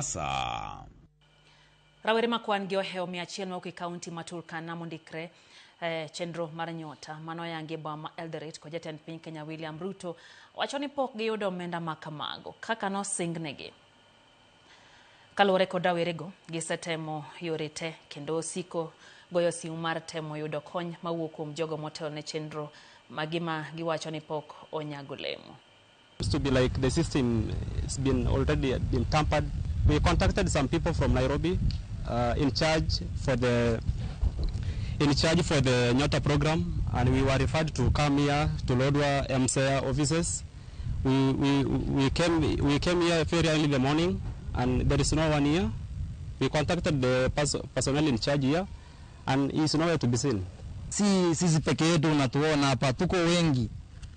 Sa Rawere kwandgi oheo miachiel ki kaunti ma Turkana ondikore chenro mar NYOTA mano yangi boma Eldoret ko jatend piny Kenya William Ruto wachoni pok giyudo omenda makamago kaka no singnegi. Kaluwore kod rawerego gisetemo yore te kendo siko goyo simu mar temo yudo kony mawuok kuom jogo motel ne chenro magima giwachoni pok onyago lemo. To be like the system has been already been tampered. We contacted some people from Nairobi in charge for the NYOTA program, and we were referred to come here to Lodwa MCA offices. We came here very early in the morning, and there is no one here. We contacted the personnel in charge here, and he is nowhere to be seen. Sisi peke yetu unatuona hapa, tuko wengi.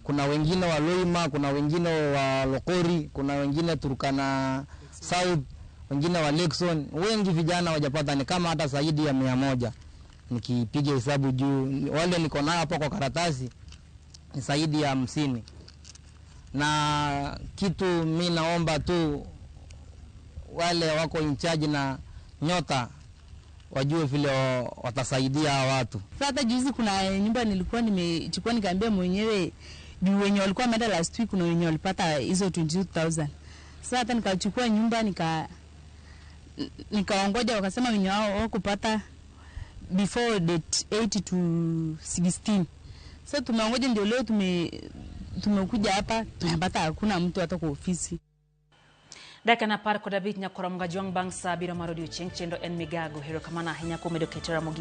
Kuna wengine wa Loima, kuna wengine wa Lokori, kuna wengine Turkana South, wengine wa Lexon. Wengi vijana wajapata, ni kama hata zaidi ya 100. Nikipiga hesabu juu wale niko nao hapa kwa karatasi ni zaidi ya 50. Na kitu mimi naomba tu wale wako in charge na NYOTA wajue vile watasaidia watu. Sasa juzi kuna nyumba nilikuwa nimechukua nikaambia mwenyewe juu wenye walikuwa wameenda last week kuna wenye walipata hizo 22,000. Sasa hata nikachukua nyumba nikaongoja wakasema wenye wao kupata before date 8 to 16. Sasa tumeongoja ndio leo tumekuja hapa tunapata hakuna mtu hata kwa ofisi. Daka na par kodabit nyakora mga juang bangsa biro marodio cheng chendo en migago hero kamana hinya kumedoketera mogi.